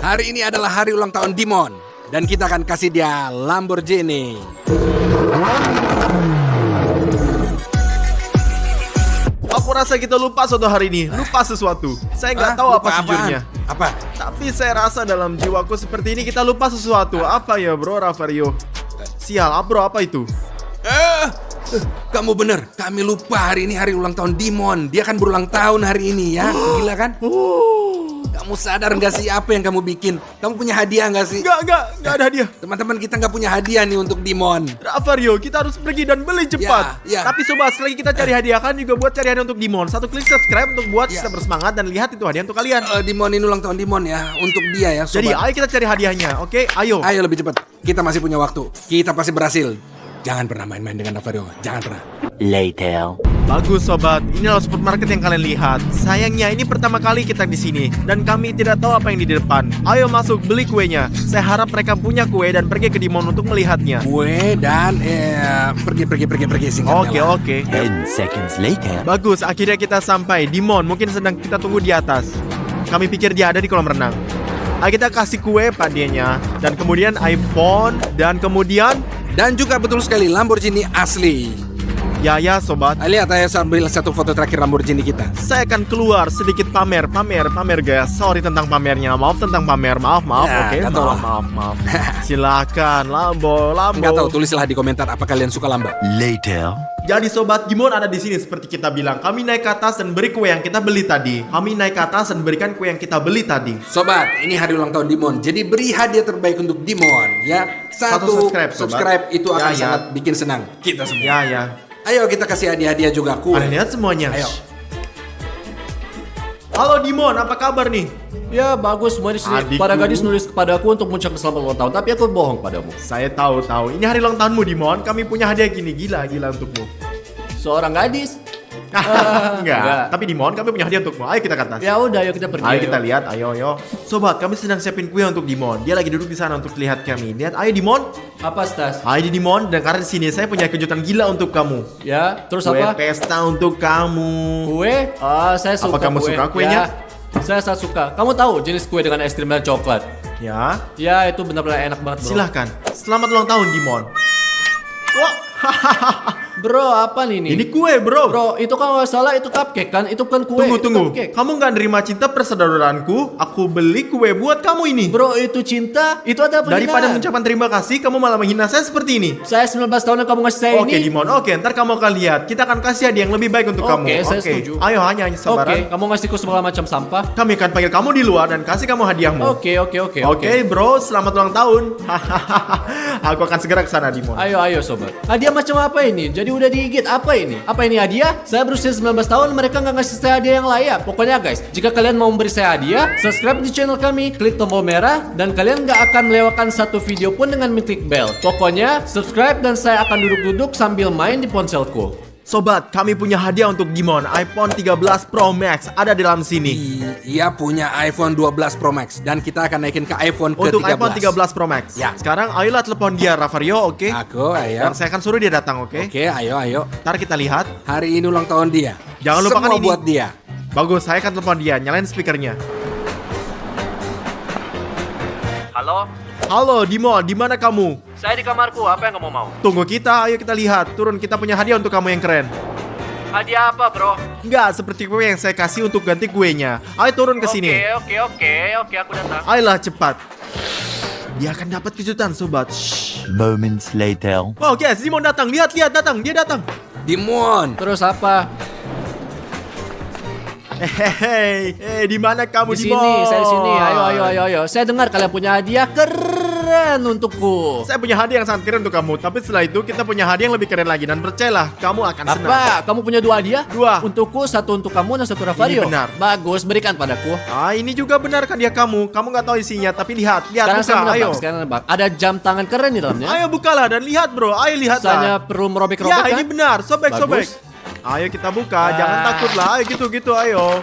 Hari ini adalah hari ulang tahun Dimon. Dan kita akan kasih dia Lamborghini. Aku rasa kita lupa suatu hari ini. Lupa sesuatu. Saya nggak tahu apa sejujurnya. Apa? Tapi saya rasa dalam jiwaku seperti ini kita lupa sesuatu. Apa ya bro Rafario? Sial, bro apa itu? Kamu bener, kami lupa hari ini hari ulang tahun Dimon. Dia kan berulang tahun hari ini ya. Gila kan? Kamu sadar nggak sih apa yang kamu bikin? Kamu punya hadiah nggak sih? Nggak ada hadiah. Teman-teman kita nggak punya hadiah nih untuk Dimon. Rafario, kita harus pergi dan beli cepat. Ya. Tapi sobat, selagi kita cari hadiah kan juga buat cari hadiah untuk Dimon. Satu klik subscribe untuk buat Ya. kita bersemangat dan lihat itu hadiah untuk kalian. Dimon ini ulang tahun Dimon ya. Untuk dia ya sobat. Jadi ayo kita cari hadiahnya, oke? Ayo. Ayo lebih cepat. Kita masih punya waktu. Kita pasti berhasil. Jangan pernah main-main dengan Rafario. Jangan pernah. Later. Bagus sobat, inilah supermarket yang kalian lihat. Sayangnya ini pertama kali kita di sini dan kami tidak tahu apa yang di depan. Ayo masuk beli kuenya. Saya harap mereka punya kue dan pergi ke Dimon untuk melihatnya. Kue dan pergi singkatnya lah. Oke. 10 seconds later. Bagus, akhirnya kita sampai. Dimon mungkin sedang kita tunggu di atas. Kami pikir dia ada di kolam renang. Ayo kita kasih kue padanya dan kemudian iPhone dan kemudian Dan juga betul sekali Lamborghini asli. ya sobat. Lihat ayo sambil satu foto terakhir Lamborghini kita. Saya akan keluar sedikit pamer guys. Sorry tentang pamernya, maaf tentang pamer, maaf Ya, oke. nggak tahu lah. Maaf. Silakan Lambo. Nggak tahu, tulislah di komentar apa kalian suka Lamba. Later. Jadi sobat, Dimon ada di sini seperti kita bilang. Kami naik ke atas dan beri kue yang kita beli tadi. Kami naik ke atas dan berikan kue yang kita beli tadi. Sobat, ini hari ulang tahun Dimon. Jadi beri hadiah terbaik untuk Dimon ya. Satu subscribe, sobat. itu akan Ya. sangat bikin senang kita semua. Ya. Ayo kita kasih hadiah-hadiah juga kue. Kalian lihat semuanya. Ayo. Halo Dimon, apa kabar nih? Ya bagus, semua di sini. Adikku. Para gadis nulis kepadaku untuk mengucapkan selamat ulang tahun, tapi aku bohong padamu. Saya tahu. Ini hari ulang tahunmu Dimon. Kami punya hadiah gini, gila untukmu. Seorang gadis. Enggak. Tapi Dimon, kami punya hadiah untukmu. Ayo kita ke atas. Ya udah, ayo kita pergi. Ayo kita lihat, ayo. Sobat, kami sedang siapin kue untuk Dimon. Dia lagi duduk di sana untuk lihat kami. Lihat, ayo Dimon. Apa Stas? Ayo Dimon, dan karena di sini saya punya kejutan gila untuk kamu. Ya, terus Kue apa? pesta untuk kamu. Kue? Saya suka. Apa kamu kue. suka kuenya? Ya, saya sangat suka. Kamu tahu jenis kue dengan es krim dan coklat? Ya, Ya, itu benar-benar enak banget, bro. silahkan. Selamat ulang tahun Dimon. Oh, Bro, apa nih ini? ini kue bro. Bro, itu kan nggak salah, itu cupcake kan? Itu kan kue. itu Tunggu. cupcake. Kamu nggak nerima cinta persaudaraanku? Aku beli kue buat kamu ini. Bro, itu cinta? Itu ada penghinaan. Daripada mengucapkan terima kasih, kamu malah menghina saya seperti ini. Saya 19 tahun yang kamu ngasih saya Oke ini. Dimon, oke, ntar kamu akan lihat. Kita akan kasih hadiah yang lebih baik untuk Oke, kamu. saya setuju. Ayo hanya sabaran. Oke, kamu ngasihku segala macam sampah. Kami akan panggil kamu di luar dan kasih kamu hadiahmu. Oke. Oke, bro, selamat ulang tahun. Aku akan segera ke sana, Dimon. Ayo sobat. Hadiah macam apa ini? Jadi udah digigit. Apa ini? Apa ini hadiah? Saya berusia 19 tahun, mereka nggak ngasih saya hadiah yang layak. Pokoknya guys, jika kalian mau memberi saya hadiah, subscribe di channel kami, klik tombol merah, dan kalian nggak akan melewatkan satu video pun dengan mengklik bell. Pokoknya subscribe dan saya akan duduk-duduk sambil main di ponselku. Sobat, kami punya hadiah untuk Dimon. iPhone 13 Pro Max ada di dalam sini. Ia punya iPhone 12 Pro Max dan kita akan naikin ke iPhone ke-13. Untuk iPhone 13 Pro Max. Ya. Sekarang ayolah telepon dia, Rafario, oke? Aku, ayo. Dan saya akan suruh dia datang, oke? Oke, ayo. Ntar kita lihat. Hari ini ulang tahun dia. Jangan lupakan Semua ini. buat dia. Bagus, saya akan telepon dia. Nyalain speakernya. Halo, Dimon, di mana kamu? Saya di kamarku, apa yang kamu mau? Tunggu kita, ayo kita lihat. Turun, kita punya hadiah untuk kamu yang keren. Hadiah apa bro? Enggak, seperti kue yang saya kasih untuk ganti kuenya. Ayo turun ke sini. Oke, aku datang. Ayolah cepat. Dia akan dapat kejutan, sobat. Shh. Moments later. Oh, guys, Dimon datang. Lihat, datang. Dia datang. Dimon. Terus apa? Hei, di mana kamu, Di Dimon? sini, saya di sini. Ayo. Saya dengar kalian punya hadiah keren untukku. Saya punya hadiah yang sangat keren untuk kamu. Tapi setelah itu kita punya hadiah yang lebih keren lagi. Dan percayalah, kamu akan senang. Apa? Kamu punya dua hadiah? Dua. Untukku, satu untuk kamu dan satu Rafario. Ini benar. Bagus, berikan padaku. Ini juga benar kan dia kamu. Kamu nggak tahu isinya, tapi lihat, Sekarang saya buka, ayo. menebak, sekarang menebak. Ada jam tangan keren di dalamnya. Ayo bukalah dan lihat, bro. Ayo lihat. Saya perlu merobek-robek Ya, kan? ini benar. Sobek. Bagus. Ayo kita buka. Jangan takut lah. Ayo gitu, ayo.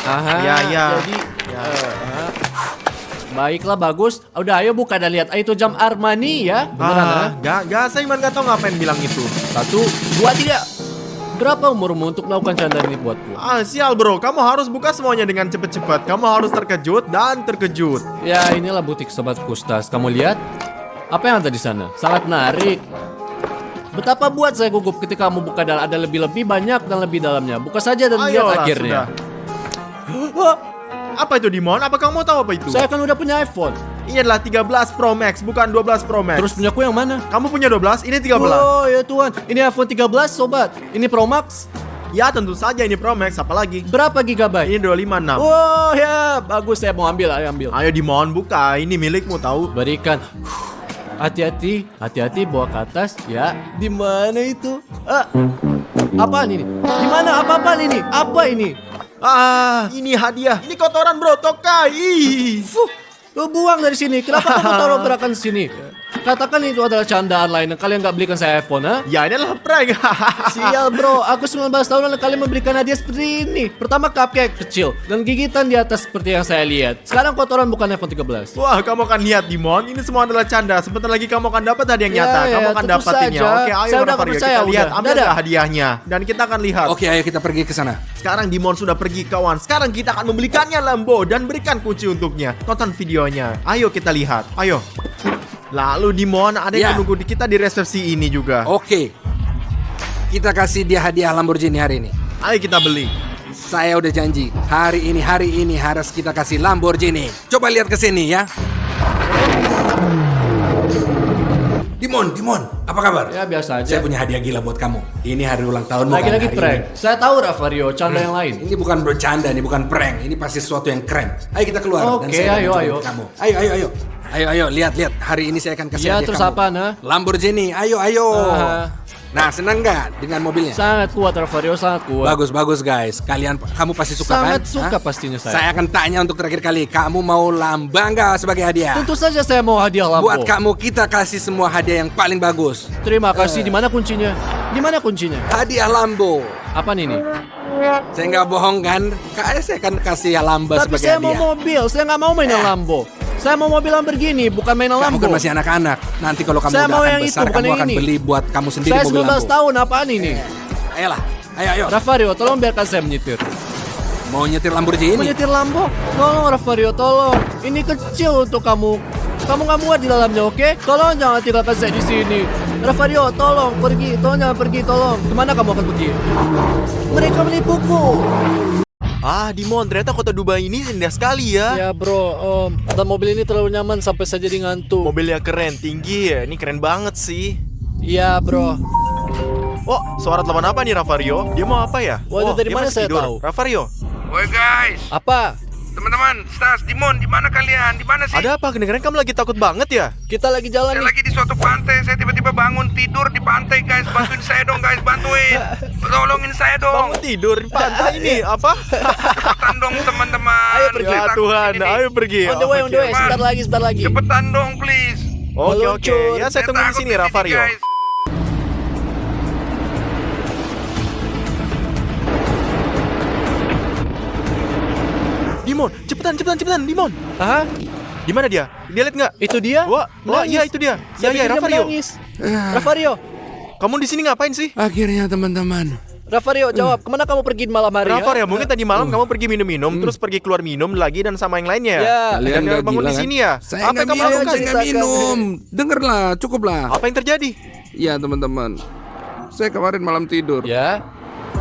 Aha, Ya. Jadi, baiklah, bagus. Udah, ayo buka dan lihat. Itu jam Armani ya. Beneran, ha? Enggak, saya cuma nggak tahu ngapain bilang itu. 1, 2, 3. Berapa umurmu untuk melakukan candaan ini buatku? Ah, sial bro, kamu harus buka semuanya dengan cepat-cepat. Kamu harus terkejut dan terkejut. Ya, inilah butik sobatku, Stas. Kamu lihat? Apa yang ada di sana? Sangat menarik. Betapa buat saya gugup ketika kamu buka dan ada lebih-lebih banyak dan lebih dalamnya. Buka saja dan lihat Ayolah, akhirnya. sudah. Apa itu Dimon? Apa kamu mau tahu apa itu? Saya kan udah punya iPhone. Ini adalah 13 Pro Max, bukan 12 Pro Max. Terus punyaku yang mana? Kamu punya 12, ini 13. Oh ya Tuhan, ini iPhone 13 sobat. Ini Pro Max. Ya tentu saja ini Pro Max, apalagi. Berapa gigabyte? Ini 256. Oh ya, bagus, saya mau ambil, ayo ambil. Ayo Dimon, buka. Ini milikmu tahu. Berikan. Hati-hati, hati-hati bawa ke atas ya. Di mana itu? Apaan ini? Di mana? Apa-apaan ini? Apa ini? Ah, ini hadiah. Ini kotoran bro, tokai. Ih. Lo buang dari sini. Kenapa kamu taruh gerakan di sini? Katakan itu adalah candaan lain dan kalian gak belikan saya iPhone, ha? Ya ini adalah prank. Sial bro, aku 19 tahun lalu kalian memberikan hadiah seperti ini. Pertama cupcake kecil dan gigitan di atas seperti yang saya lihat. Sekarang kotoran bukan iPhone 13. Wah, kamu akan lihat Dimon, ini semua adalah canda. Sebentar lagi kamu akan dapat hadiah yang Ya, nyata. ya, Kamu akan tentu dapatinnya. saja. Oke, ayo Saya udah Rafario, percaya, kita lihat. udah. Ambil Dadah. hadiahnya dan kita akan lihat. Oke, ayo kita pergi ke sana. Sekarang Dimon sudah pergi kawan. Sekarang kita akan membelikannya Lambo dan berikan kunci untuknya. Tonton videonya. Ayo kita lihat. Ayo. Lalu Dimon ada yang Ya. menunggu kita di resepsi ini juga. Oke. Kita kasih dia hadiah Lamborghini hari ini. Ayo kita beli. Saya udah janji, hari ini harus kita kasih Lamborghini. Coba lihat ke sini ya. Dimon, apa kabar? Ya biasa Saya aja. punya hadiah gila buat kamu. Ini hari ulang tahunmu kan Lagi-lagi hari prank. ini. Saya tahu Rafario, canda yang lain. Ini bukan bercanda, ini bukan prank. Ini pasti sesuatu yang keren. Ayo kita keluar dan Oke, saya akan ayo, mencoba ayo. untuk kamu. Ayo, lihat. Hari ini saya akan kasih Ya, hadiah terus kamu. apa, nah? Lamborghini, ayo. Nah, senang nggak dengan mobilnya? Sangat kuat Rafario, sangat kuat. Bagus guys. Kamu pasti suka Sangat kan? suka Hah? pastinya saya. Saya akan tanya untuk terakhir kali. Kamu mau lambang nggak sebagai hadiah? Tentu saja saya mau hadiah Lambo. Buat kamu kita kasih semua hadiah yang paling bagus. Terima kasih. Di mana kuncinya? Di mana kuncinya? Hadiah Lambo. Apa ini? Saya nggak bohong kan? Kayaknya saya akan kasih Lambo Tapi sebagai saya mau hadiah. mobil. Saya nggak mau mainan Lambo. Saya mau mobil Lamborghini, bukan mainan Kamu Lambo. kan masih anak-anak. Nanti kalau kamu Saya udah mau akan yang besar, itu, bukan kamu yang akan ini. beli buat kamu sendiri Saya mobil 19 Lambo. tahun, apaan ini? Ayolah, ayo. Rafario, tolong biarkan saya menyetir. Mau nyetir Lamborghini? Menyetir Lambo? Tolong Rafario, tolong. Ini kecil untuk kamu. Kamu nggak muat di dalamnya, oke? Tolong jangan tinggalkan saya di sini. Rafario, tolong pergi. Tolong jangan pergi, tolong. Kemana kamu akan pergi? Mereka menipuku. Ah, Dimon, ternyata kota Dubai ini indah sekali ya. Ya bro, dan mobil ini terlalu nyaman sampai saya jadi ngantuk. Mobilnya keren, tinggi ya. Ini keren banget sih. Iya bro. Oh, suara telepon apa nih Rafario? Dia mau apa ya? Waduh, dari dia mana masih saya tidur. tahu? Rafario, Woi guys, Apa? teman-teman, Stas, Dimon, di mana kalian? Di mana sih? ada apa? Kedengeran kamu lagi takut banget ya? Kita lagi jalan Saya nih. lagi di suatu pantai, saya tiba-tiba bangun tidur di pantai guys. Bantuin saya dong guys, bantuin. Tolongin saya dong. Kamu tidur di pantai ini apa? Cepetan dong teman-teman. Ayo pergi. Saya Ya takut Tuhan, ini nih. ayo pergi. On the way, on the way. Oke. Sebentar lagi, sebentar lagi. Cepetan dong please. Oke, Meluncur. ya saya tunggu di takut sini Rafario. guys. Dimon, cepetan, Dimon. Hah? Di mana dia? Dia lihat nggak? Itu dia? Wah, Menangis. iya itu dia. Saya Ya, pikir dia Rafario. menangis. Rafario, Kamu di sini ngapain sih? Akhirnya teman-teman. Rafario, jawab. Kemana kamu pergi di malam hari? Rafario, mungkin tadi malam kamu pergi minum-minum, terus pergi keluar minum lagi dan sama yang lainnya. Ya. Dan nggak bangun gila, di kan? sini ya. Saya Apa nggak yang kamu minum, lakukan? saya nggak minum. Dengarlah, cukuplah. Apa yang terjadi? Ya teman-teman, saya kemarin malam tidur. Ya.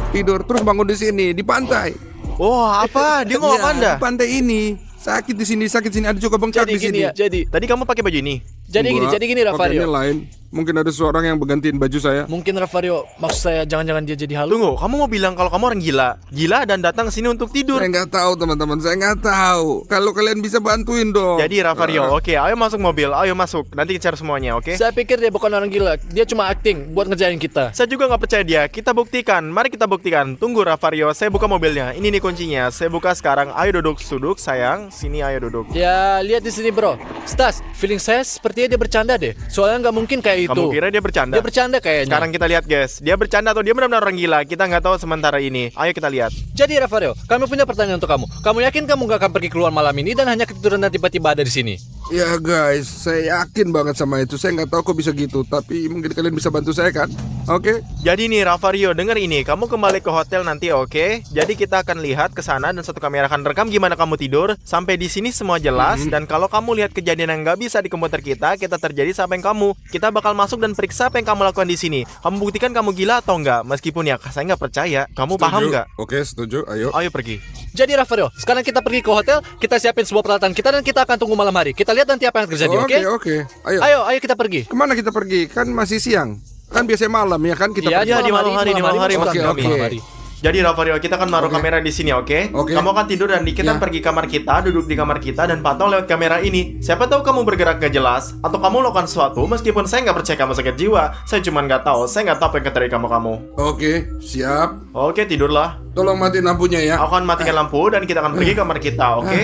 Tidur terus bangun di sini di pantai. Oh, apa? Dia ngomong apa Anda? Di pantai ini. Sakit di sini, ada juga bengkak Jadi di sini. gini ya, jadi. Tadi kamu pakai baju ini. Jadi gini Rafario. Pakaiannya lain. Mungkin ada seorang yang bergantiin baju saya. Mungkin Rafario, maksud saya jangan-jangan dia jadi halu. Tunggu, kamu mau bilang kalau kamu orang gila? Gila dan datang ke sini untuk tidur. Saya nggak tahu teman-teman, saya nggak tahu. Kalau kalian bisa bantuin dong. Jadi Rafario, oke, ayo masuk mobil, ayo masuk. Nanti cari semuanya, oke? Saya pikir dia bukan orang gila. Dia cuma acting buat ngejain kita. Saya juga nggak percaya dia. Kita buktikan. Mari kita buktikan. Tunggu Rafario, saya buka mobilnya. Ini nih kuncinya. Saya buka sekarang. Ayo duduk, sayang. Sini ayo duduk. Ya, lihat di sini bro. Stas, feeling saya sepertinya dia bercanda deh. Soalnya nggak mungkin kayak itu. Kamu kira dia bercanda? Dia bercanda kayaknya. Sekarang kita lihat guys, dia bercanda atau dia benar-benar orang gila? Kita nggak tahu sementara ini. Ayo kita lihat. Jadi Rafario, kami punya pertanyaan untuk kamu. Kamu yakin kamu gak akan pergi keluar malam ini dan hanya ketiduran dan tiba-tiba ada di sini? Ya guys, saya yakin banget sama itu. Saya nggak tahu kok bisa gitu. Tapi mungkin kalian bisa bantu saya kan? Oke. Jadi nih Ravario, denger ini, kamu kembali ke hotel nanti, oke? Jadi kita akan lihat ke sana dan satu kamera akan rekam gimana kamu tidur. Sampai di sini semua jelas. Dan kalau kamu lihat kejadian yang nggak bisa di komputer kita terjadi sama yang kamu. Kita bakal masuk dan periksa apa yang kamu lakukan di sini. Kamu buktikan kamu gila atau enggak. Meskipun ya saya nggak percaya. Kamu paham nggak? Oke, setuju. Ayo. Ayo pergi. Jadi Ravario, sekarang kita pergi ke hotel, kita siapin semua peralatan kita dan kita akan tunggu malam hari. Kita lihat nanti apa yang terjadi, oke? Oke. Ayo. Ayo kita pergi. Kemana kita pergi? Kan masih siang. Kan biasanya malam ya kan kita Iya, pergi. Ya di malam hari Oke, maksud kami. oke. Jadi Ravario, kita akan naruh Oke. kamera di sini, oke? Oke. Kamu akan tidur dan kita Ya. pergi kamar kita, duduk di kamar kita dan pantau lewat kamera ini. Siapa tahu kamu bergerak gak jelas atau kamu melakukan sesuatu meskipun saya nggak percaya kamu sakit jiwa. Saya cuma nggak tahu. Saya nggak tahu apa yang terjadi kamu. Oke, siap. Oke, tidurlah. Tolong matiin lampunya ya. Aku akan matikan lampu dan kita akan pergi kamar kita, oke?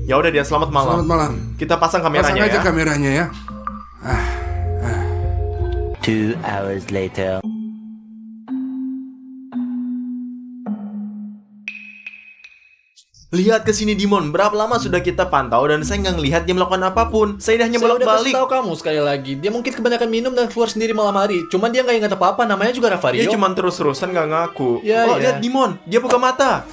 Ya udah dia, selamat malam. Selamat malam. Kita pasang Pasang kameranya aja ya. kameranya ya. 2 hours later. Lihat ke sini Dimon, berapa lama sudah kita pantau dan saya nggak ngelihat dia melakukan apapun. Saya hanya Saya udah kasih bolak-balik. tahu kamu sekali lagi. Dia mungkin kebanyakan minum dan keluar sendiri malam hari. Cuman dia nggak ingat apa-apa. Namanya juga Ravario. Dia cuma terus-terusan nggak ngaku. Ya, Oh, ya. lihat Dimon, dia buka mata.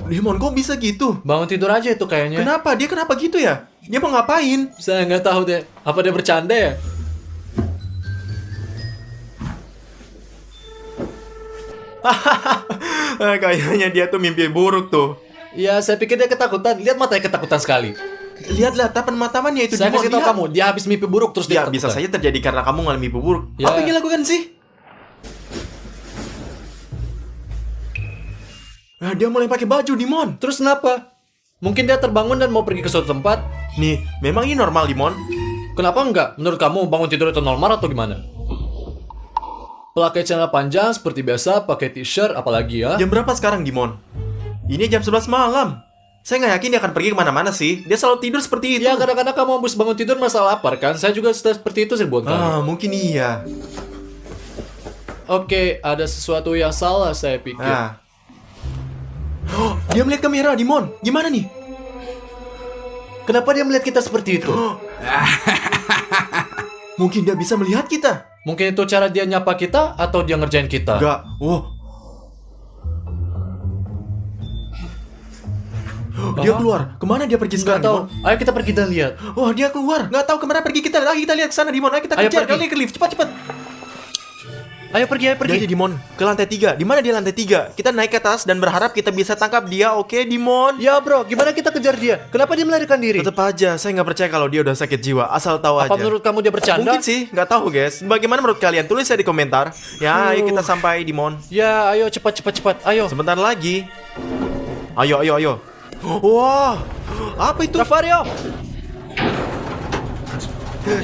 Dimon, kok bisa gitu? Bangun tidur aja itu kayaknya. Kenapa? Dia kenapa gitu ya? Dia mau ngapain? Saya nggak tahu deh. Apa dia bercanda ya? Kayaknya dia tuh mimpi buruk tuh. Ya, saya pikir dia ketakutan. Lihat matanya ketakutan sekali. Lihat tatapan matamannya itu. Saya Dimon, kasih tahu lihat. kamu, dia habis mimpi buruk terus dia Ya, bisa ketakutan. saja terjadi karena kamu ngalami mimpi buruk. Ya. Apa yang dilakukan sih? Dia mulai pakai baju, Dimon. Terus kenapa? Mungkin dia terbangun dan mau pergi ke suatu tempat. Nih, memang ini normal, Dimon? Kenapa enggak? Menurut kamu bangun tidur itu normal atau gimana? Pakai celana panjang seperti biasa, pakai t-shirt, apalagi ya? Jam berapa sekarang, Dimon? Ini jam 11 malam. Saya nggak yakin dia akan pergi kemana-mana sih. Dia selalu tidur seperti itu. Ya, kadang-kadang kamu habis bangun tidur masalah lapar kan? Saya juga seperti itu sih buat kamu. Mungkin iya. Oke, ada sesuatu yang salah saya pikir. Oh, dia melihat kamera, Dimon. Gimana nih? Kenapa dia melihat kita seperti itu? Mungkin dia bisa melihat kita. Mungkin itu cara dia nyapa kita atau dia ngerjain kita? Enggak. Dia keluar. Kemana dia pergi Nggak sekarang, tahu. Dimon? Ayo kita pergi dan lihat. Wah, dia keluar. Nggak tahu kemana pergi kita. Ayo kita lihat ke sana, Dimon. Ayo kita Ayo kejar. pergi. Kalian ke lift. Cepat. Ayo pergi. Jadi Dimon, ke lantai 3. Di mana dia lantai 3? Kita naik ke atas dan berharap kita bisa tangkap dia. Oke, Dimon? Ya bro, gimana kita kejar dia? Kenapa dia melarikan diri? Tetap aja, saya nggak percaya kalau dia udah sakit jiwa. Asal tahu Apa aja. menurut kamu dia bercanda? Mungkin sih, nggak tahu guys. Bagaimana menurut kalian? Tulis ya di komentar. Ya, ayo kita sampai Dimon. Ya, ayo cepat. Ayo. Sebentar lagi. Ayo. Wah, apa itu? Ravario.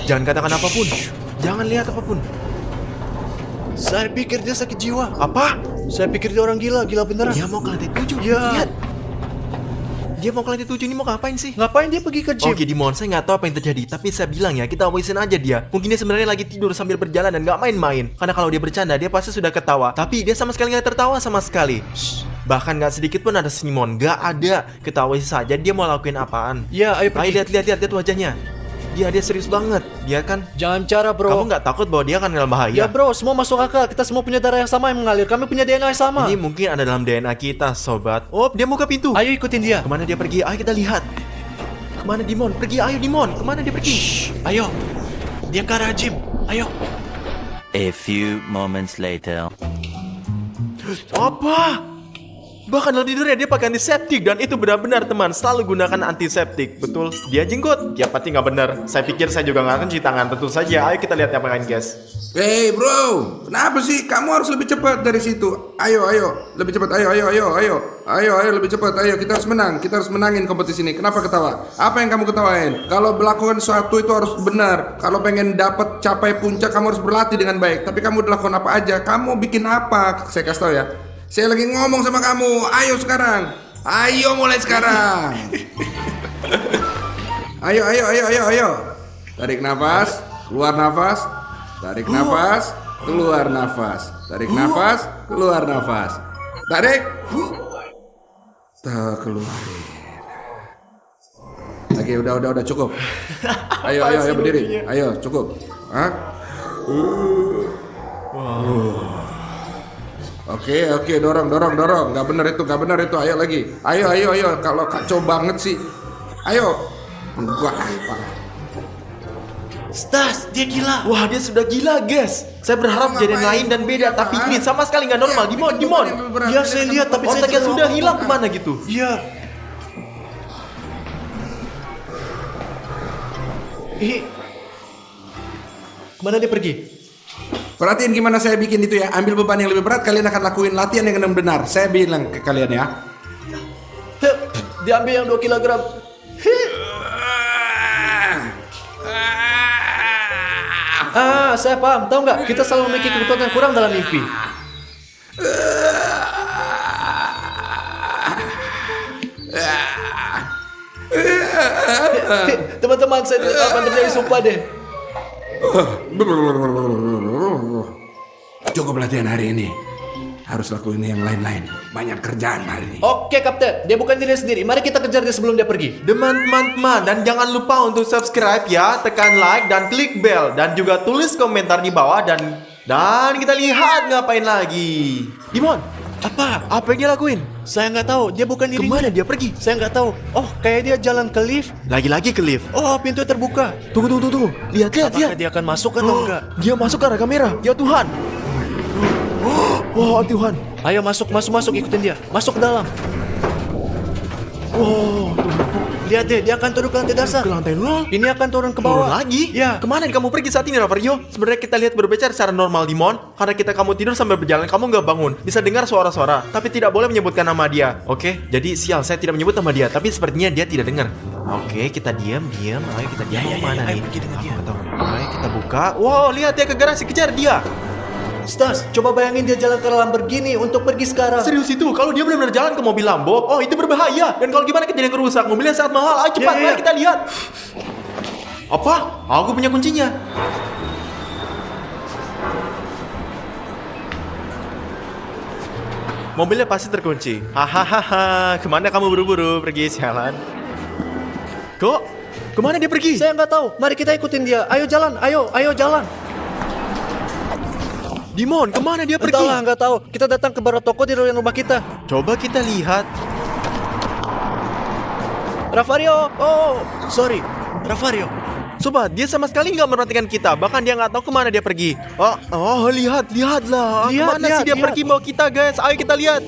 Jangan katakan apapun. Jangan lihat apapun. Saya pikir dia sakit jiwa. Apa? Saya pikir dia orang gila beneran. Dia mau ke lantai 7. Ya. Lihat. Dia mau ke lantai 7 ini mau ngapain sih? Ngapain dia pergi ke gym? Oke Dimon, saya nggak tahu apa yang terjadi. Tapi saya bilang ya, kita awasin aja dia. Mungkin dia sebenarnya lagi tidur sambil berjalan dan nggak main-main. Karena kalau dia bercanda, dia pasti sudah ketawa. Tapi dia sama sekali nggak tertawa sama sekali. Bahkan nggak sedikit pun ada senyuman. Nggak ada. Kita awasin saja dia mau lakuin apaan. Ya, ayo pergi. Ayo lihat wajahnya. Dia serius banget. Dia kan. Jangan cara bro. Kamu nggak takut bahwa dia akan dalam bahaya? Ya bro, semua masuk akal. Kita semua punya darah yang sama yang mengalir. Kami punya DNA yang sama. Ini mungkin ada dalam DNA kita, sobat. Oh, dia buka pintu. Ayo ikutin dia. Kemana dia pergi? Ayo kita lihat. Kemana Dimon? Pergi, ayo Dimon. Kemana dia pergi? Ayo. Dia ke arah gym. Ayo. A few moments later. Apa? Bahkan dalam tidurnya dia pakai antiseptik. Dan itu benar-benar teman, selalu gunakan antiseptik. Betul, dia jenggot. Ya pasti nggak benar. Saya pikir saya juga nggak akan cuci tangan. Tentu saja, ayo kita lihat apa lain guys. Hey bro, kenapa sih? Kamu harus lebih cepat dari situ. Ayo, lebih cepat. Ayo, lebih cepat. Ayo, kita harus menang. Kita harus menangin kompetisi ini. Kenapa ketawa? Apa yang kamu ketawain? Kalau melakukan sesuatu itu harus benar. Kalau pengen dapat capai puncak, kamu harus berlatih dengan baik. Tapi kamu udah lakukan apa aja? Kamu bikin apa? Saya kasih tahu ya. Saya lagi ngomong sama kamu. Ayo sekarang. Ayo mulai sekarang. Ayo. Tarik nafas, keluar nafas. Tarik nafas, keluar nafas. Tarik nafas, keluar nafas. Tarik. Keluarin. lagi. Udah cukup. Ayo berdiri. Ayo, cukup. Hah? Oke, dorong. Gak bener itu. Ayo lagi. Ayo. Kalau kacau banget sih. Ayo. Enggak lah. Stas, dia gila. Wah, dia sudah gila, guys. Saya berharap kejadian lain dan beda, tapi ini sama sekali nggak normal. Dimon. Ya, saya lihat, tapi saya Otaknya tidak sudah mau hilang ngomong. kemana gitu? Iya. Kemana dia pergi? Perhatiin gimana saya bikin itu ya. Ambil beban yang lebih berat, kalian akan lakuin latihan yang benar. Saya bilang ke kalian ya. Dia ambil yang 2 kilogram. Saya paham. Tahu nggak? Kita selalu memiliki kebutuhan yang kurang dalam mimpi. Teman-teman, saya tidak tahu apa yang terjadi, sumpah deh. Cukup latihan hari ini. Harus lakuin yang lain-lain. Banyak kerjaan hari ini. Oke, Kapten. Dia bukan diri sendiri. Mari kita kejar dia sebelum dia pergi. Teman-teman, dan jangan lupa untuk subscribe ya, tekan like dan klik bell, dan juga tulis komentar di bawah, dan kita lihat ngapain lagi. Dimon, apa yang dia lakuin? Saya nggak tahu. Dia bukan dirinya. Kemana dia pergi? Saya nggak tahu. Oh, kayak dia jalan ke lift. Lagi-lagi ke lift. Oh, pintu terbuka. Tunggu. Lihat. Apakah dia akan masuk atau enggak? Dia masuk ke arah kamera. Ya Tuhan. Wah, Tuhan. Ayo masuk, ikutin dia. Masuk ke dalam. Wow, Lihat deh, dia akan turun ke lantai dasar. ke lantai 0. Ini akan turun ke Turun bawah. lagi? Ya. Kemana kamu pergi saat ini, Rafario? Sebenarnya kita lihat berbicara secara normal, Dimon. Karena kamu tidur sambil berjalan, kamu nggak bangun. Bisa dengar suara-suara, tapi tidak boleh menyebutkan nama dia. Oke? Jadi sial, saya tidak menyebut nama dia, tapi sepertinya dia tidak dengar. Oke, kita diam. Ayo kita diam. Mana ayo nih? pergi dengan dia. Aku tahu. Ayo kita buka. Wow, lihat dia ke garasi, kejar dia. Stas, coba bayangin dia jalan ke Lamborghini untuk pergi sekarang. Serius itu, kalau dia benar-benar jalan ke mobil Lambo, oh itu berbahaya. Dan kalau gimana kejadian rusak, mobilnya sangat mahal. Ayo cepat, mari kita lihat. Apa? Aku punya kuncinya. Mobilnya pasti terkunci. Hahaha, kemana kamu buru-buru pergi sialan? Kok? Kemana dia pergi? Saya nggak tahu. Mari kita ikutin dia. Ayo jalan, ayo jalan. Dimon, kemana dia pergi? Entahlah, nggak tahu. Kita datang ke barat toko di rumah kita. Coba kita lihat. Rafario, sorry, Rafario. Sobat, dia sama sekali nggak memperhatikan kita. Bahkan dia nggak tahu kemana dia pergi. Lihatlah. Kemana sih dia pergi mau kita, guys? Ayo kita lihat.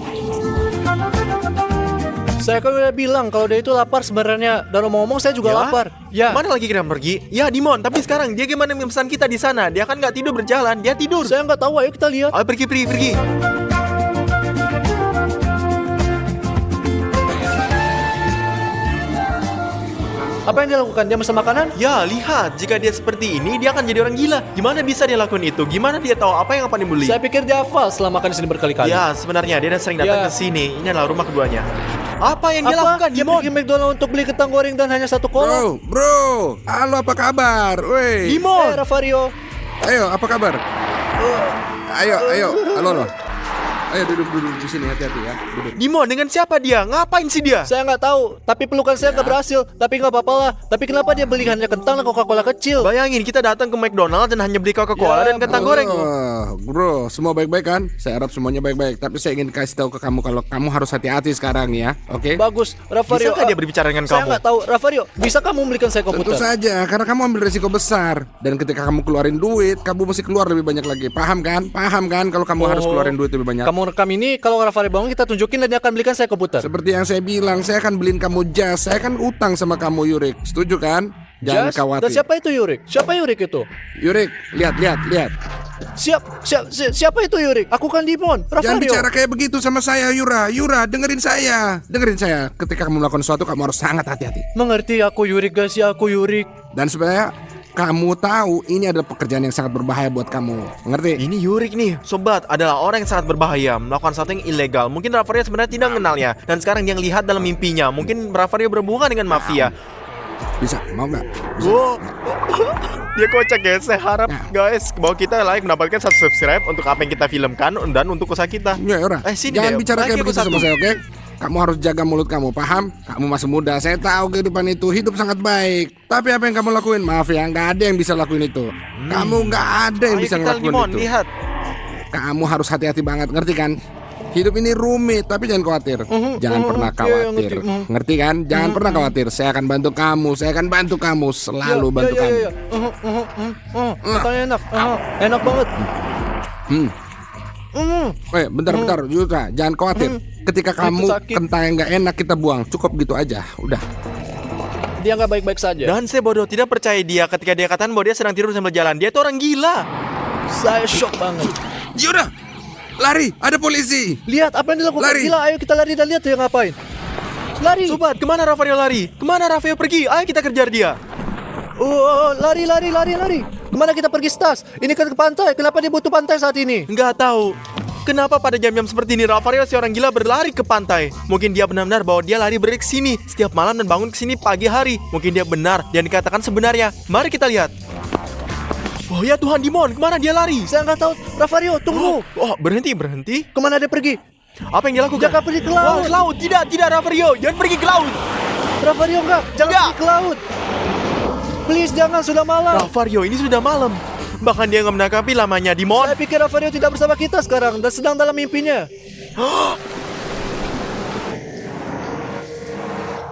Saya kan udah bilang kalau dia itu lapar sebenarnya. Dan ngomong saya juga lapar. Ya. Mana lagi kita pergi? Ya, Dimon. Tapi sekarang dia gimana memesan kita di sana? Dia kan nggak tidur berjalan. Dia tidur. Saya nggak tahu. Ayo kita lihat. Ayo pergi. Apa yang dia lakukan? Dia pesan makanan? Ya, lihat. Jika dia seperti ini, dia akan jadi orang gila. Gimana bisa dia lakukan itu? Gimana dia tahu apa yang akan dibeli? Saya pikir dia hafal setelah makan di sini berkali-kali. Ya, sebenarnya dia sering datang Ya. ke sini. Ini adalah rumah keduanya. Apa yang dia lakukan, Dia Dimon? pergi McDonald untuk beli kentang goreng dan hanya 1 kolak. Bro. Halo, apa kabar? Woi. Dimon! Rafario. Ayo, apa kabar? Ayo. Halo. Ayo duduk di sini, hati-hati ya. Duduk. Dimon, dengan siapa dia? Ngapain sih dia? Saya nggak tahu, tapi pelukan saya nggak berhasil. Tapi nggak apa-apa lah. Tapi kenapa dia beli hanya kentang dan Coca-Cola kecil? Bayangin, kita datang ke McDonald dan hanya beli Coca-Cola Ya, dan kentang goreng. Bro, semua baik-baik kan? Saya harap semuanya baik-baik. Tapi saya ingin kasih tahu ke kamu kalau kamu harus hati-hati sekarang ya, oke? Bagus, Rafario. Bisakah dia berbicara dengan Saya kamu? nggak tahu, Rafario. Bisa kamu membelikan saya Tentu komputer? saja, karena kamu ambil resiko besar. Dan ketika kamu keluarin duit, kamu mesti keluar lebih banyak lagi. Paham kan? Kalau kamu harus keluarin duit lebih banyak. Kamu rekam ini, kalau Rafario bangun kita tunjukin dan dia akan belikan saya komputer. Seperti yang saya bilang, saya akan beliin kamu jas. Saya kan utang sama kamu, Yurik. Setuju kan? Jangan Jas? khawatir. Dan siapa itu Yurik? Siapa Yurik itu? Yurik, lihat. Siapa itu Yurik? Aku kan Dimon. Jangan Rafario. bicara kayak begitu sama saya, Yura, dengerin saya. Ketika kamu melakukan sesuatu, kamu harus sangat hati-hati. Mengerti, aku Yurik guys, ya aku Yurik. Dan sebenarnya kamu tahu ini adalah pekerjaan yang sangat berbahaya buat kamu. Mengerti? Ini Yurik nih, sobat, adalah orang yang sangat berbahaya, melakukan sesuatu yang ilegal. Mungkin Rafario sebenarnya tidak mengenalnya, dan sekarang dia lihat dalam mimpinya. Mungkin Rafario berhubungan dengan mafia. Bisa, mau nggak? Wow, dia kocak guys. Saya harap guys bahwa kita mendapatkan 1 subscribe untuk apa yang kita filmkan dan untuk usaha kita. Ya, Yura. Sini Jangan deh, bicara bagi kayak aku begitu sama satu. saya, oke? Kamu harus jaga mulut kamu, paham? Kamu masih muda, saya tahu kehidupan itu hidup sangat baik. Tapi apa yang kamu lakuin? Maaf ya, nggak ada yang bisa lakuin itu. Kamu nggak ada yang Ayo bisa kita ngelakuin Dimon, itu. lihat. Kamu harus hati-hati banget, ngerti kan? Hidup ini rumit, tapi jangan khawatir. Jangan pernah khawatir. Ngerti kan? Jangan pernah khawatir. Saya akan bantu kamu. Saya akan bantu kamu. Selalu bantu kamu. Katanya enak. Enak banget. Bentar, Yuta. Jangan khawatir. Ketika kamu sakit. kentang yang nggak enak kita buang. Cukup gitu aja. Udah. Dia nggak baik-baik saja. Dan saya bodoh tidak percaya dia ketika dia katakan bahwa dia sedang tidur sambil jalan. Dia itu orang gila. Saya shock banget. Yuda, lari. Ada polisi. Lihat apa yang dilakukan. Lari. Gila, ayo kita lari dan lihat dia ngapain. Lari. Sobat, kemana Rafario lari? Kemana Rafario pergi? Ayo kita kejar dia. Lari. Kemana kita pergi, Stas? Ini kan ke pantai. Kenapa dia butuh pantai saat ini? Nggak tahu. Kenapa pada jam-jam seperti ini Rafario si orang gila berlari ke pantai? Mungkin dia benar-benar bahwa dia lari ke sini setiap malam dan bangun ke sini pagi hari. Mungkin dia benar dan dikatakan sebenarnya. Mari kita lihat. Oh ya Tuhan, Dimon, kemana dia lari? Saya nggak tahu. Rafario, tunggu. Oh, berhenti. Kemana dia pergi? Apa yang dia lakukan? Jangan pergi ke laut. Wah, ke laut. Tidak Rafario. Jangan pergi ke laut. Rafario enggak. Jangan Enggak. pergi ke laut. Please, jangan. Sudah malam. Rafario, ini sudah malam. Bahkan dia nggak menangkapi lamanya, Dimon. Saya pikir Rafario tidak bersama kita sekarang dan sedang dalam mimpinya.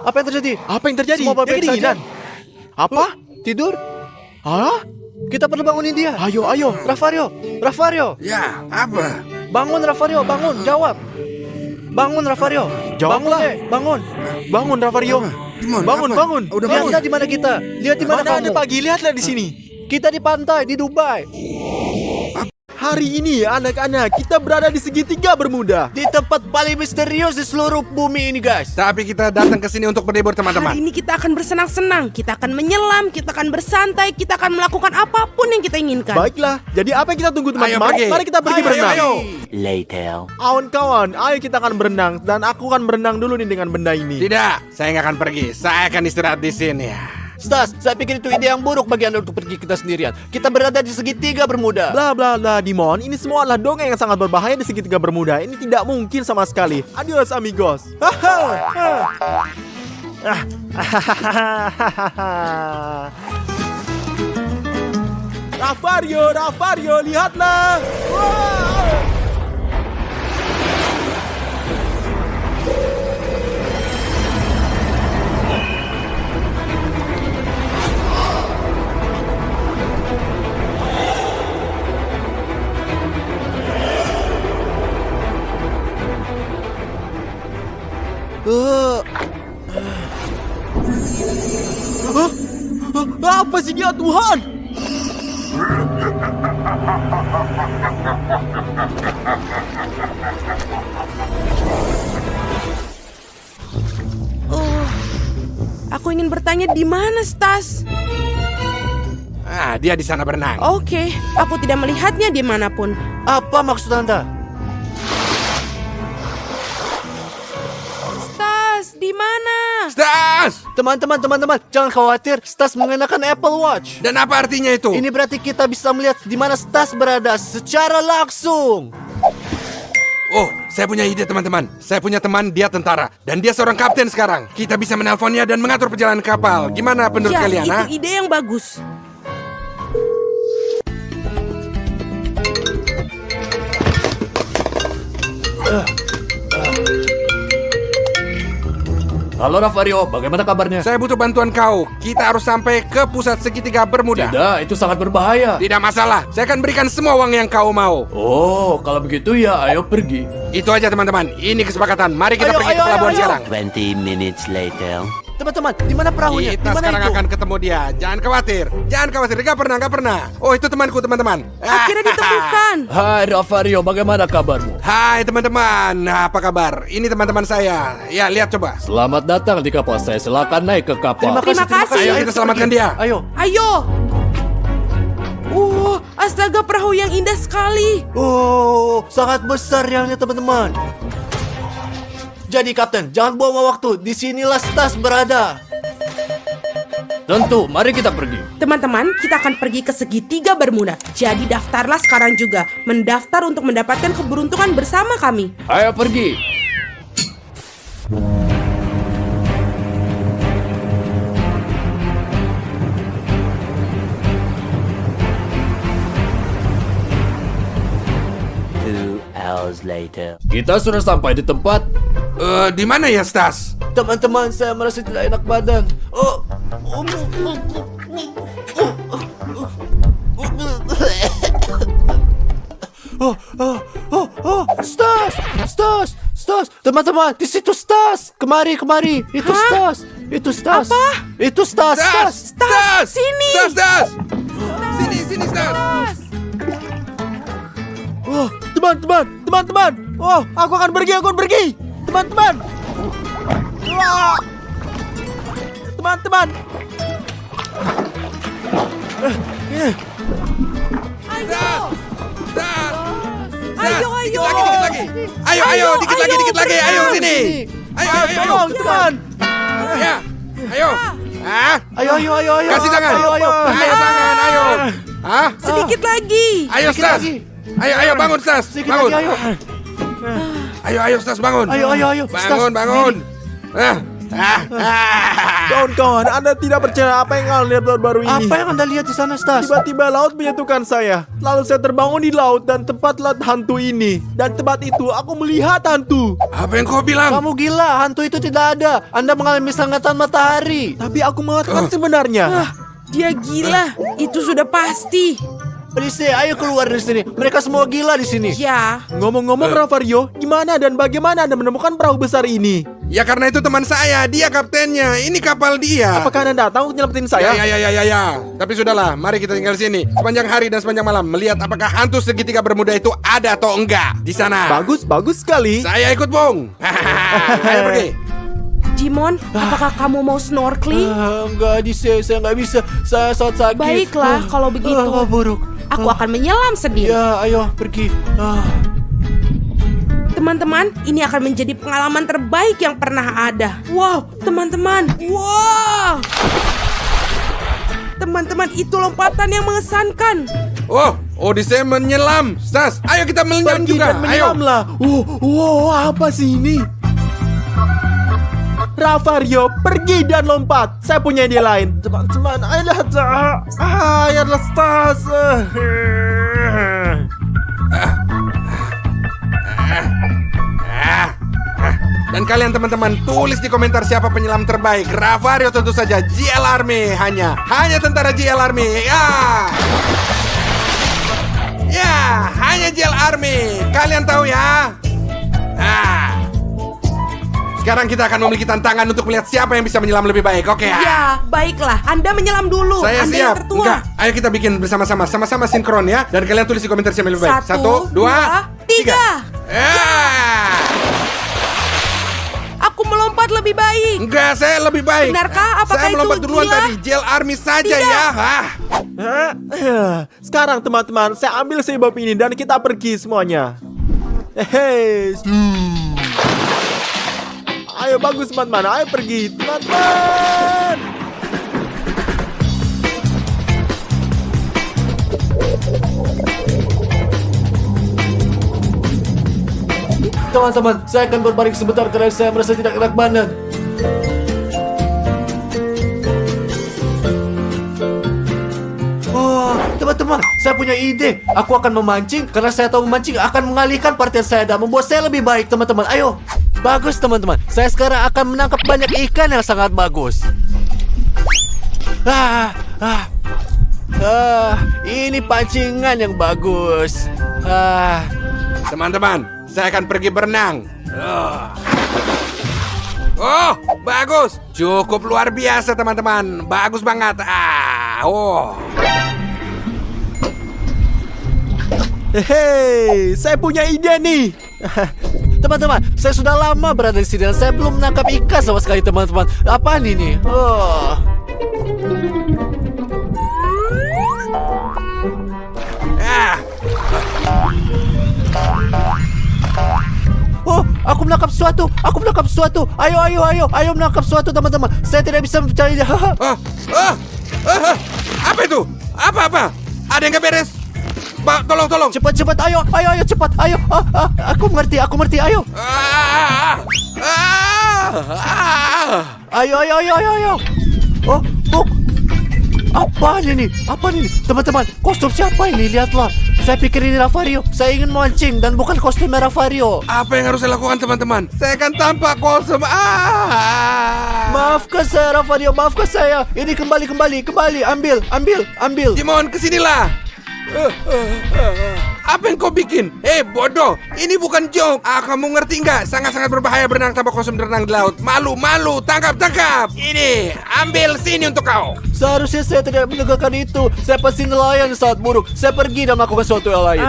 Apa yang terjadi? Apa yang terjadi? Semua Dia baik-baik kedinginan. saja. Apa? Tidur? Hah? Kita perlu bangunin dia. Ayo. Rafario. Ya, apa? Bangun, Rafario. Bangun. Jawab. Bangun, Rafario. Jawablah. Bangun. Bangun, Rafario. Dimon, Bangun, apa? bangun. Udah Lihat bangun. kita di mana kita. Lihat di mana Mana ada kamu. pagi? Lihatlah di sini. Kita di pantai di Dubai. Hari ini anak-anak kita berada di segitiga Bermuda. Di tempat paling misterius di seluruh bumi ini, guys. Tapi kita datang ke sini untuk berlibur teman-teman. Hari ini kita akan bersenang-senang, kita akan menyelam, kita akan bersantai, kita akan melakukan apapun yang kita inginkan. Baiklah, jadi apa yang kita tunggu teman-teman? Ayo pergi. Mari kita pergi Ayo, berenang. ayo. Later. Kawan-kawan, ayo kita akan berenang dan aku akan berenang dulu nih dengan benda ini. Tidak, saya nggak akan pergi. Saya akan istirahat di sini. Stas, saya pikir itu ide yang buruk bagi Anda untuk pergi kita sendirian. Kita berada di segitiga Bermuda. Bla bla bla, Dimon. Ini semua adalah dongeng yang sangat berbahaya di segitiga Bermuda. Ini tidak mungkin sama sekali. Adios amigos. Rafario, lihatlah. Wow. Apa sih dia, Tuhan? Aku ingin bertanya di mana Stas? Dia di sana berenang. Oke, aku tidak melihatnya dimanapun. Apa maksud Anda? Stas, di mana? Stas! Teman-teman, jangan khawatir. Stas mengenakan Apple Watch. Dan apa artinya itu? Ini berarti kita bisa melihat di mana Stas berada secara langsung. Oh, saya punya ide teman-teman. Saya punya teman, dia tentara. Dan dia seorang kapten sekarang. Kita bisa menelponnya dan mengatur perjalanan kapal. Gimana menurut Ya, kalian? itu ide yang bagus. Halo Rafario, bagaimana kabarnya? Saya butuh bantuan kau. Kita harus sampai ke pusat segitiga Bermuda. Tidak, itu sangat berbahaya. Tidak masalah. Saya akan berikan semua uang yang kau mau. Oh, kalau begitu ya ayo pergi. Itu aja teman-teman. Ini kesepakatan. Mari kita Ayo, pergi ke ayo, pelabuhan ayo. sekarang. 20 minutes later. Teman-teman, di mana perahunya? Di Kita mana sekarang itu? akan ketemu dia. Jangan khawatir. Gak pernah. Oh, itu temanku teman-teman. Akhirnya ditemukan. Hai Rafario, bagaimana kabarmu? Hai teman-teman. Apa kabar? Ini teman-teman saya. Ya, lihat coba. Selamat datang di kapal saya. Silakan naik ke kapal. Terima kasih. Ayo kita selamatkan dia. Ayo. Ayo. Astaga, perahu yang indah sekali. Oh, sangat besar yang teman-teman. Jadi kapten, jangan buang waktu. Di sinilah Stas berada. Tentu, mari kita pergi. Teman-teman, kita akan pergi ke segitiga Bermuda. Jadi daftarlah sekarang juga. Mendaftar untuk mendapatkan keberuntungan bersama kami. Ayo pergi. hours later. Kita sudah sampai di tempat. Di mana ya, Stas? Teman-teman, saya merasa tidak enak badan. Stas, teman-teman, di situ Stas. Kemari. Itu Stas. Apa? Itu Stas. Stas! Sini! Stas! Sini, Stas! Oh, teman-teman. Oh, aku akan pergi. Teman-teman. Wah. Teman-teman. Ayo! Stas! Ayo! Dikit lagi. Ayo, dikit lagi. Ayo, sini. Ayo. Tolong, teman. Ya. Ayo. Ayo. Kasih tangan. Ayo. Ayo tangan, ayo. Sedikit lagi. Ayo, Stas. Ayo, bangun, Stas. Sedikit Bangun. lagi, ayo. Ayo, Stas, bangun. Ayo. Stas, Bangun. Kawan-kawan, Anda tidak percaya apa yang Anda lihat baru ini. Apa yang Anda lihat di sana, Stas? Tiba-tiba laut menyentuhkan saya. Lalu saya terbangun di laut dan tempat lihat hantu ini. Dan tempat itu aku melihat hantu. Apa yang kau bilang? Kamu gila, hantu itu tidak ada. Anda mengalami sengatan matahari. Tapi aku mengatakan sebenarnya. Dia gila. Itu sudah pasti. Please, ayo keluar dari sini. Mereka semua gila di sini. Ya. Ngomong-ngomong Ravario, gimana dan bagaimana Anda menemukan perahu besar ini? Ya karena itu teman saya, dia kaptennya. Ini kapal dia. Apakah Anda datang untuk nyelamatin saya? Ya. Tapi sudahlah, mari kita tinggal di sini sepanjang hari dan sepanjang malam melihat apakah hantu segitiga bermuda itu ada atau enggak di sana. Bagus sekali. Saya ikut, Bung. Ayo pergi. Jimon, apakah kamu mau snorkeling? Enggak, saya nggak bisa. Saya sangat sakit. Baiklah, kalau begitu. Buruk. Aku akan menyelam sendiri. Ya, ayo pergi. Teman-teman, ini akan menjadi pengalaman terbaik yang pernah ada. Wow, teman-teman. Wow. Teman-teman, itu lompatan yang mengesankan. Oh, Odyssey menyelam. Stas, ayo kita menyelam Pergi juga. dan Ayo. menyelamlah. Apa sih ini? Ravario, pergi dan lompat. Saya punya ide lain. Teman-teman, ayolah Stas. Dan kalian teman-teman tulis di komentar siapa penyelam terbaik. Ravario tentu saja. JL Army hanya tentara JL Army. Ya, hanya JL Army. Kalian tahu ya. Sekarang kita akan memiliki tantangan untuk melihat siapa yang bisa menyelam lebih baik. Oke ya? Ya, baiklah. Anda menyelam dulu. Saya Anda siap. yang tertua. Enggak, ayo kita bikin bersama-sama. Sama-sama sinkron ya. Dan kalian tulis di komentar siapa yang lebih baik. 1, 2, 3. Aku melompat lebih baik. Enggak, saya lebih baik. Benarkah? Apakah saya melompat itu duluan gila? tadi. JL Army saja Tidak. ya. Sekarang teman-teman, saya ambil sebab ini dan kita pergi semuanya. Ayo bagus teman-teman, ayo pergi teman-teman. Teman-teman, saya akan berbaring sebentar karena saya merasa tidak enak badan. Teman-teman, saya punya ide. Aku akan memancing karena saya tahu memancing akan mengalihkan perhatian saya dan membuat saya lebih baik, teman-teman. Ayo. Bagus, teman-teman. Saya sekarang akan menangkap banyak ikan yang sangat bagus. Ini pancingan yang bagus. Teman-teman, saya akan pergi berenang. Oh, bagus. Cukup luar biasa, teman-teman. Bagus banget. Saya punya ide nih. Teman-teman, saya sudah lama berada di sini dan saya belum menangkap ikan sama sekali, teman-teman. Apaan ini? Aku menangkap sesuatu. Ayo menangkap sesuatu, teman-teman. Saya tidak bisa mencarinya. Apa itu? Apa? Ada yang nggak beres? Tolong. Cepat, ayo, cepat, ayo. Aku mengerti, ayo. Ayo. Apa ini? Apa ini? Teman-teman, kostum siapa ini? Lihatlah. Saya pikir ini Ravario. Saya ingin mancing dan bukan kostum Ravario. Apa yang harus saya lakukan teman-teman? Saya akan tampak kostum. Maafkan saya Ravario, maafkan saya. Ini kembali. Ambil. Dimon, kesinilah. Apa yang kau bikin? Bodoh, ini bukan joke. Kamu ngerti nggak? Sangat-sangat berbahaya berenang tanpa kostum berenang di laut. Malu, tangkap. Ini, ambil sini untuk kau. Seharusnya saya tidak menegakkan itu. Saya pasti nelayan saat buruk. Saya pergi dan melakukan sesuatu yang lain.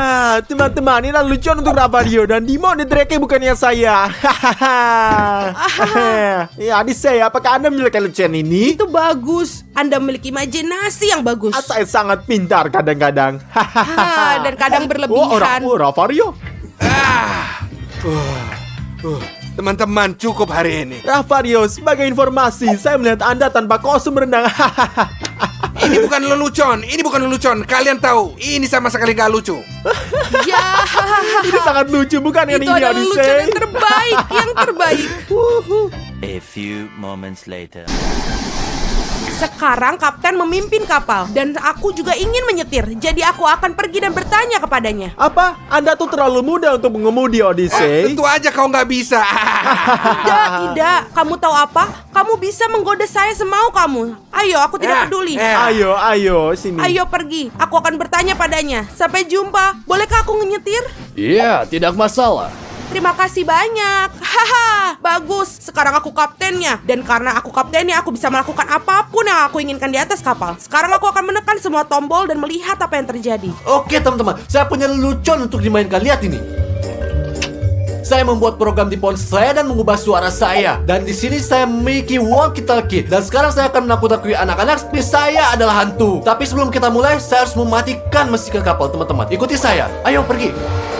Teman-teman, ini lucuan untuk Ravario dan Dimon Drake bukannya saya. Ya, adik saya, apakah Anda memiliki lucuan ini? Itu bagus. Anda memiliki imajinasi yang bagus. Saya sangat pintar kadang-kadang. Dan kadang berlebihan. Ravario. Teman-teman, cukup hari ini. Ravario, sebagai informasi, saya melihat Anda tanpa kostum berenang. Ini bukan lelucon. Kalian tahu, ini sama sekali gak lucu. Ya, Ini sangat lucu, bukan yang itu ini, adalah lucu Odyssey? yang terbaik. A few moments later. Sekarang kapten memimpin kapal dan aku juga ingin menyetir. Jadi aku akan pergi dan bertanya kepadanya. Apa? Anda tuh terlalu muda untuk mengemudi, Odyssey. Tentu aja kau nggak bisa. Tidak. Kamu tahu apa? Kamu bisa menggoda saya semau kamu. Ayo, aku tidak peduli. Ayo, sini. Ayo pergi. Aku akan bertanya padanya. Sampai jumpa. Bolehkah aku nyetir? Iya, tidak masalah. Terima kasih banyak. Haha, bagus. Sekarang aku kaptennya. Dan karena aku kaptennya, aku bisa melakukan apapun yang aku inginkan di atas kapal. Sekarang aku akan menekan semua tombol dan melihat apa yang terjadi. Oke teman-teman, saya punya lelucon untuk dimainkan. Lihat ini. Saya membuat program di ponsel saya dan mengubah suara saya. Dan di sini saya memiliki walkie-talkie. Dan sekarang saya akan menakut-nakuti anak-anak seperti saya adalah hantu. Tapi sebelum kita mulai, saya harus mematikan mesin kapal, teman-teman. Ikuti saya. Ayo pergi.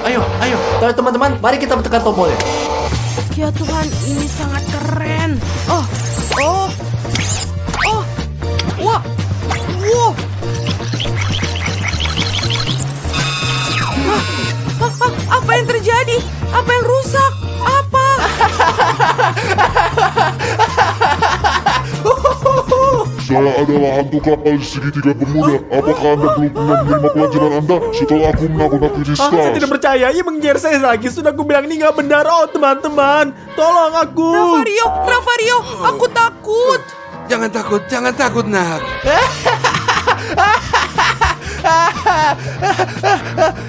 Ayo. Teman-teman, mari kita tekan tombolnya. Ya Tuhan, ini sangat keren. Wah. Apa yang terjadi? Apa yang rusak? Apa? Saya adalah hantu kapal segitiga bermuda. Apakah Anda belum pernah menerima pelajaran Anda setelah aku menakut-nakuti Saya Stars? tidak percaya, ia mengejar saya lagi. Sudah aku bilang ini nggak benar. Oh teman-teman, tolong aku. Ravario, aku takut. Jangan takut nak.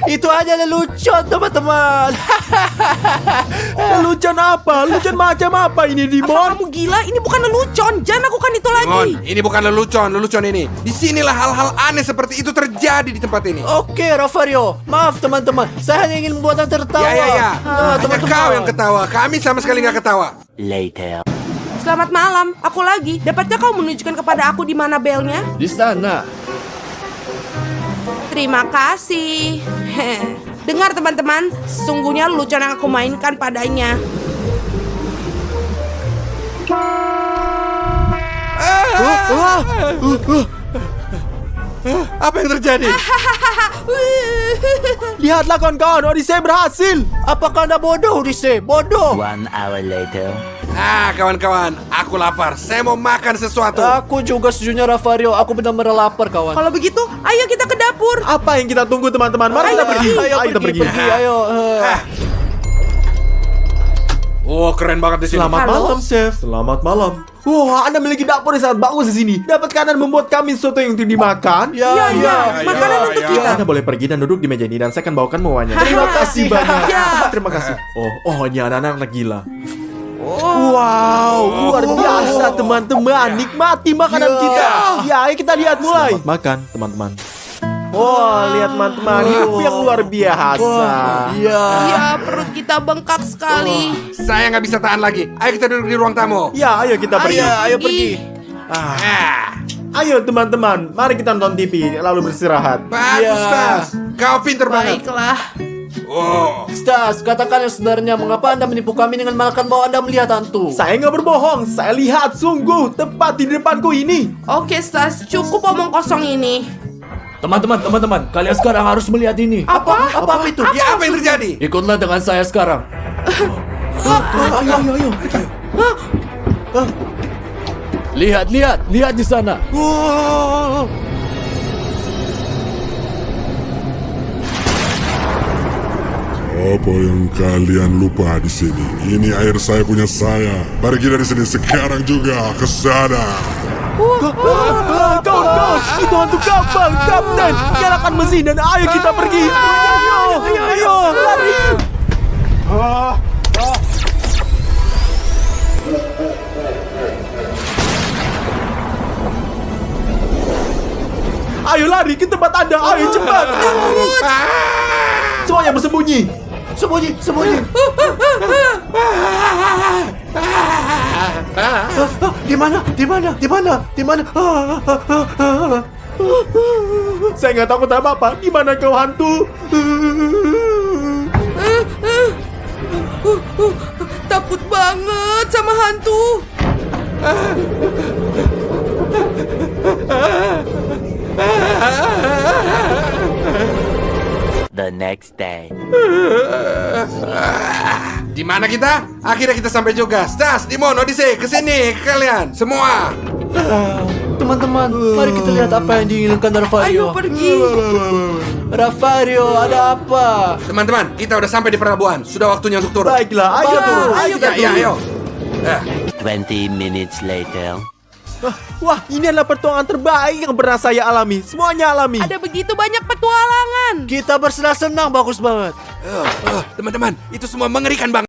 Itu hanya lelucon, teman-teman. Lelucon apa? Lelucon macam apa ini, Apa Dimon? kamu gila? Ini bukan lelucon. Jangan lakukan itu lagi. Dimon, ini bukan lelucon ini. Disinilah hal-hal aneh seperti itu terjadi di tempat ini. Oke, Ravario. Maaf, teman-teman. Saya hanya ingin membuat Anda tertawa. Ya. Hanya teman-teman. kau yang ketawa. Kami sama sekali nggak ketawa. Later. Selamat malam. Aku lagi. Dapatkah kau menunjukkan kepada aku di mana belnya? Di sana. Terima kasih. Dengar teman-teman, sesungguhnya lelucon yang aku mainkan padanya. Apa yang terjadi? Lihatlah kawan-kawan, Odyssey berhasil. Apakah Anda bodoh, Odyssey? Bodoh. 1 hour later. Kawan-kawan, aku lapar. Saya mau makan sesuatu. Aku juga sejujurnya, Ravario. Aku benar-benar lapar, kawan. Kalau begitu, ayo kita ke dapur. Apa yang kita tunggu, teman-teman? Mari kita pergi. Ayo kita pergi. Ayo. Oh, keren banget di sini. Selamat Halo? malam, Chef. Selamat malam. Wah, Anda memiliki dapur yang sangat bagus di sini. Dapatkah Anda membuat kami sesuatu yang untuk dimakan? Ya, makanan untuk kita. Anda boleh pergi dan duduk di meja ini dan saya akan bawakan mewahnya. Terima kasih banyak. Ya. Terima kasih. Oh, ini anak-anak gila. Wow, luar biasa teman-teman. Nikmati makanan kita. Ya, ayo kita lihat mulai. Makan, teman-teman. Wah, lihat teman-teman, hidup yang luar biasa. Iya. Ya, perut kita bengkak sekali. Saya nggak bisa tahan lagi. Ayo kita duduk di ruang tamu. Ya, ayo kita pergi. Ayo pergi. Ayo teman-teman, mari kita nonton TV lalu beristirahat. Bagus, Iya. Tas. Kau pinter banget. Baiklah. Oh, Stas, katakan yang sebenarnya. Mengapa Anda menipu kami dengan mengatakan bahwa Anda melihat hantu? Saya nggak berbohong, saya lihat sungguh tepat di depanku ini. Oke, Stas, cukup omong kosong ini. Teman-teman, kalian sekarang harus melihat ini. Apa? Apa itu? ya apa yang terjadi? Ikutlah dengan saya sekarang. Ayo. Lihat di sana. Wow. Apa yang kalian lupa di sini? Ini air saya punya saya. Pergi dari sini sekarang juga ke sana. Kawan, itu hantu kapal, Kapten. Nyalakan mesin dan ayo kita pergi. Ayo, lari. Ayo lari ke tempat Anda, ayo cepat. Semuanya bersembunyi. Sembunyi. Di mana? Saya nggak takut apa-apa. Gimana kau hantu? Takut banget sama hantu. The next day. Di mana kita? Akhirnya kita sampai juga. Stas, Dimon, Odyssey, kesini kalian semua. Teman-teman, mari kita lihat apa yang diinginkan Raffario. Ayo pergi. Raffario, ada apa? Teman-teman, kita udah sampai di pelabuhan. Sudah waktunya untuk turun. Baiklah, ayo turun. Ayo, Ayo. 20 minutes later. Wah, ini adalah pertuangan terbaik yang pernah saya alami. Semuanya alami. Ada begitu banyak petualangan. Kita bersenang-senang, bagus banget. Teman-teman, itu semua mengerikan banget.